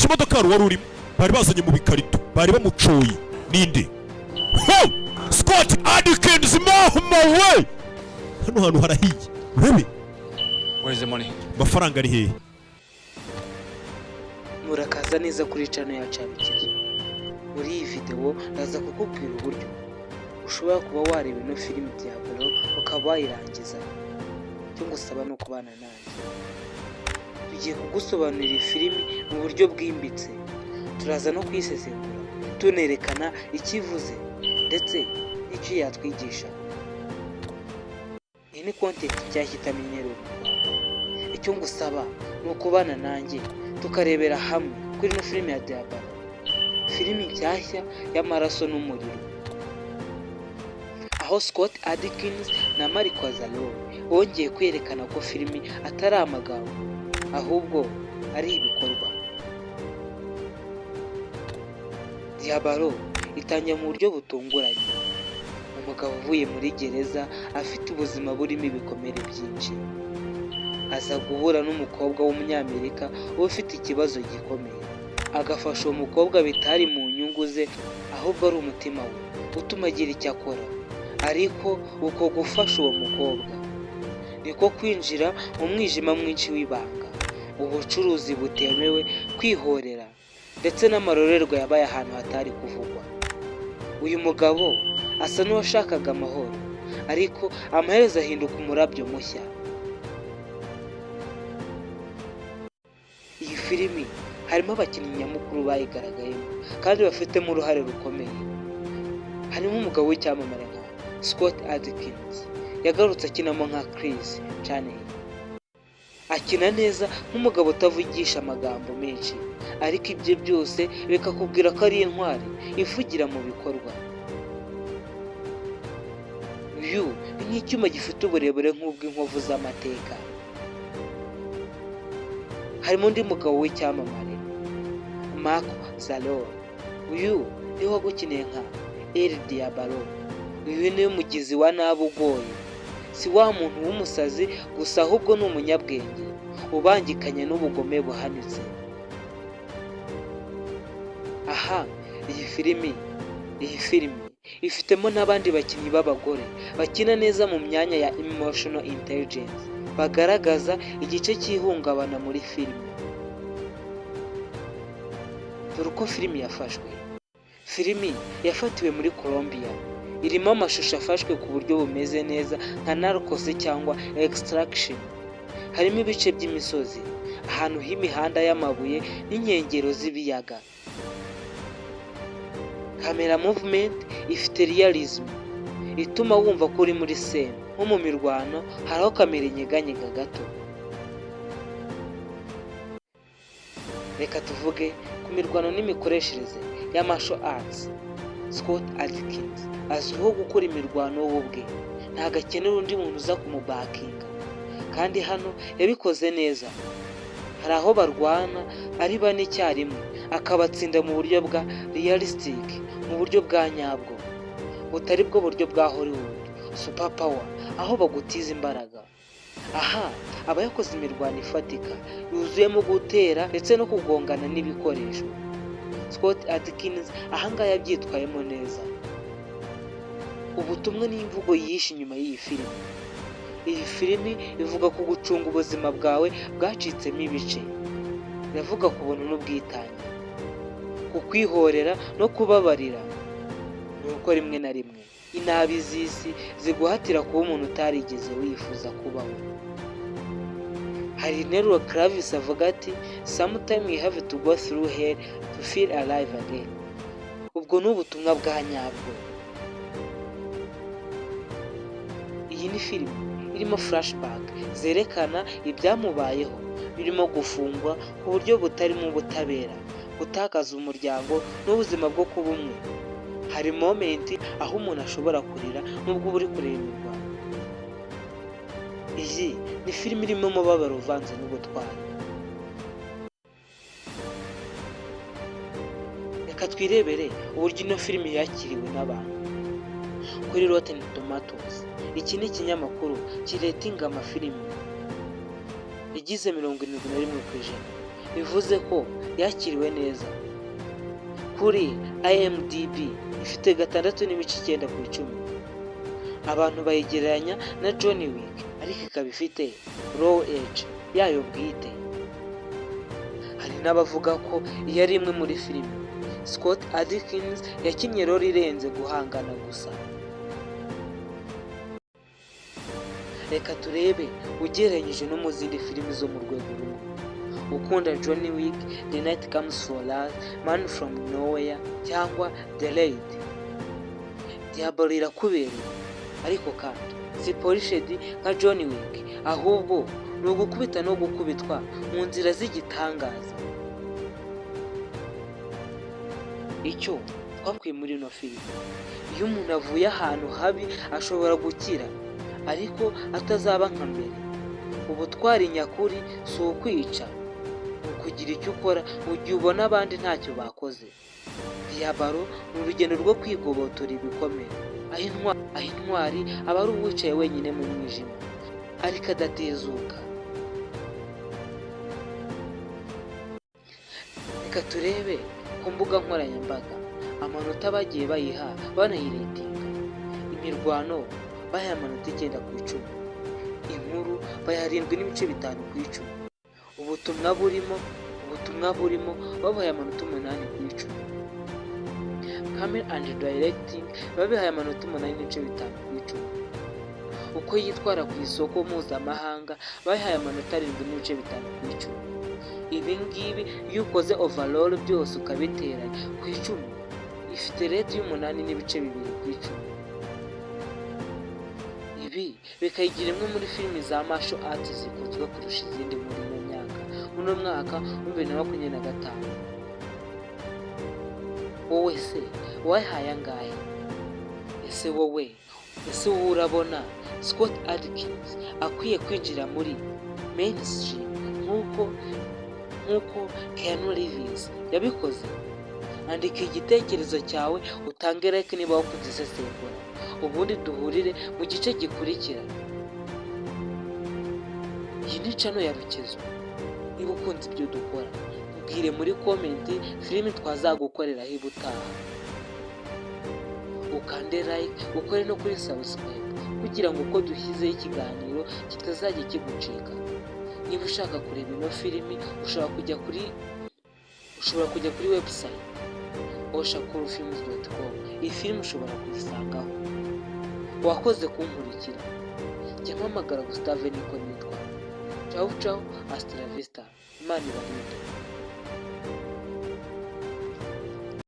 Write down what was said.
kimodoka wari urimo bari bazanye mu bikarito bari bamucoye ninde Scott Adkins mama we hano hantu harahiye urebe where's the money mafaranga ari hehe murakaza neza kuri channel ya Cabikizo. Muri iyi video ndaza kukubwira uburyo ushobora kuba wareba ino filime Diablo ukaba wayirangiza cyo ngusaba no kubana nanjye. Tugiye kugusobanurira iyi filime mu buryo bwimbitse, turaza no kwisesengura tunerekana ikivuze ndetse n'icyo yatwigisha. Iyi ni content cyahitamenyero. Icyo ngusaba ni ukubana nanjye tukarebera hamwe kuri ino filime ya Diablo, filime nshyashya y'amaraso n'umuriro, aho Scott Adkins na Mariko Zalo bongeye kwerekana ko filime atari amagambo ahubwo ari ibikorwa. Diablo itangiye mu buryo butunguranye. Umugabo uvuye muri gereza afite ubuzima burimo ibikomere byinshi aza guhura n'umukobwa w'umunyamerika ufite ikibazo gikomeye. Agafasha uwo mukobwa bitari mu nyungu ze ahubwo ari umutima we utuma agira icyo akora. Ariko uko gufasha uwo mukobwa niko kwinjira mu mwijima mwinshi w'ibanga, ubucuruzi butemewe, kwihorera ndetse n'amarorerwa yabaye ahantu hatari kuvugwa. Uyu mugabo asa n'uwashakaga amahoro, ariko amaherezo ahinduka umurabyo mushya. Iyi filimi harimo abakinnyi nyamukuru bayigaragayemo kandi bafitemo uruhare rukomeye. Harimo umugabo w'icyamamare nka Scott Adkins, yagarutse akinamo nka Chris Chaney. Akina neza nk'umugabo utavugisha amagambo menshi, ariko ibyo byose bikakubwira ko ari intwari ivugira mu bikorwa. Uyu ni nk'icyuma gifite uburebure nk'ubw'inkovu z'amateka. Harimo undi mugabo w'icyamamare Mariko Zalo. Uyu niwe wagukiniye nka El Diablo. Uyu niwe mugizi wa nabi ugoye, si wa muntu w'umusazi gusa ahubwo ni umunyabwenge ubangikanye n'ubugome buhanitse. Aha, iyi filimi ifitemo n'abandi bakinnyi b'abagore bakina neza mu myanya ya emotional intelligence, bagaragaza igice cy'ihungabana muri filime. Dore uko filime yafashwe. Filime yafatiwe muri Colombia, irimo amashusho afashwe ku buryo bumeze neza nka Narcos cyangwa Extraction. Harimo ibice by'imisozi, ahantu h'imihanda y'amabuye n'inkengero z'ibiyaga. Camera movement ifite realism, ituma wumva ko uri muri scene. Nko mu mirwano haraho kamera inyeganyega gato. Reka tuvuge ku mirwano n'imikoreshereze ya martial arts. Scott Adkins azwiho gukora imirwano we ubwe, ntabwo akenera undi muntu uza kumubakinga, kandi hano yabikoze neza. Hari aho barwana ari bane icyarimwe akabatsinda mu buryo bwa realistic, mu buryo bwa nyabwo, butari bwo buryo bwa Hollywood super power aho bagutiza imbaraga. Aha aba yakoze imirwano ifatika yuzuyemo gutera ndetse no kugongana n'ibikoresho. Scott Adkins ahangaha yabyitwayemo neza. Ubutumwa n'imvugo yishe inyuma y'iyi filime. Iyi filime ivuga ku gucunga ubuzima bwawe bwacitsemo ibice. Iravuga ku buntu n'ubwitange, ku kwihorera no kubabarira. Nuko rimwe na rimwe inabi z'isi ziguhatira kuba umuntu utarigeze wifuza kubaho. Hari interuro Travis avuga ati sometimes you have to go through hell to feel alive again. Ubwo ni ubutumwa bwa nyabwo. Iyi ni filime irimo flashback zerekana ibyamubayeho, birimo gufungwa ku buryo butarimo ubutabera, gutakaza umuryango n'ubuzima bwo kuba umwe. Hari moment aho umuntu ashobora kurira nubwo uri kureba imirwano. Iyi ni filime irimo umubabaro uvanze n'ubutwari. Reka twirebere uburyo ino filime yakiriwe n'abantu. Kuri Rotten Tomatoes, iki ni ikinyamakuru kiretinga amafilime, igize 71%. bivuze ko yakiriwe neza. Kuri IMDb ifite 6.9/10. Abantu bayigereranya na John Wick, ariko ikaba ifite raw edge yayo bwite. Hari n'abavuga ko iyo ari imwe muri filime Scott Adkins yakinnye role irenze guhangana gusa. Reka turebe ugereranyije no mu zindi filime zo mu rwego rumwe. Ukunda John Wick, The Night Comes for Us, Man from Nowhere cyangwa The Raid, Diablo irakubereye, ariko kandi si polished nka John Wick, ahubwo ni ugukubita no gukubitwa mu nzira z'igitangaza. Icyo twakuye muri ino filime, iyo umuntu avuye ahantu habi ashobora gukira, ariko atazaba nka mbere. Ubutwari nyakuri si ukwica, ni ukugira icyo ukora mu gihe ubona abandi ntacyo bakoze. Diablo ni urugendo rwo kwigobotora ibikomere, aho intwari aba ari uwicaye wenyine mu mwijima ariko adatezuka. Reka turebe ku mbuga nkoranyambaga amanota bagiye bayiha banayiretinga. Imirwano bayaha amanota 9/10, inkuru bayaha 7.5/10, ubutumwa burimo babahaye amanota 8/10, camera and directing babihaye amanota 8.5/10, uko yitwara ku isoko mpuzamahanga bayihaye amanota 7.5/10. Ibi ngibi iyo ukoze overall byose ukabiteranya ku 10 ifite rate y'8.2/10. Ibi bikayigira imwe muri filimi za martial arts zikunzwe kurusha izindi muri mu myaka uno mwaka wa 2025. Wowe se wayihaye angahe? Ese wowe urabona Scott Adkins akwiye kwinjira muri mainstream nk'uko Keanu Reeves yabikoze? Andika igitekerezo cyawe, utange like niba wakunze isesengura, ubundi duhurire mu gice gikurikira. Iyi ni channel ya Rukezo. Niba ukunze ibyo dukora, tubwire muri comment filime twazagukoreraho ibutaha. Ukande like, ukore no kuri subscribe kugira ngo uko dushyizeho ikiganiro kitazajya kigucika. Niba ushaka kureba ino filimi ushobora kujya kuri website oshakurufilms.com. Iyi filime ushobora kuyisangaho. Wakoze kunkurikira. Jya mpamagara Gustave niko nitwa. Ciao ciao, hasta la vista. Imana ibarinde.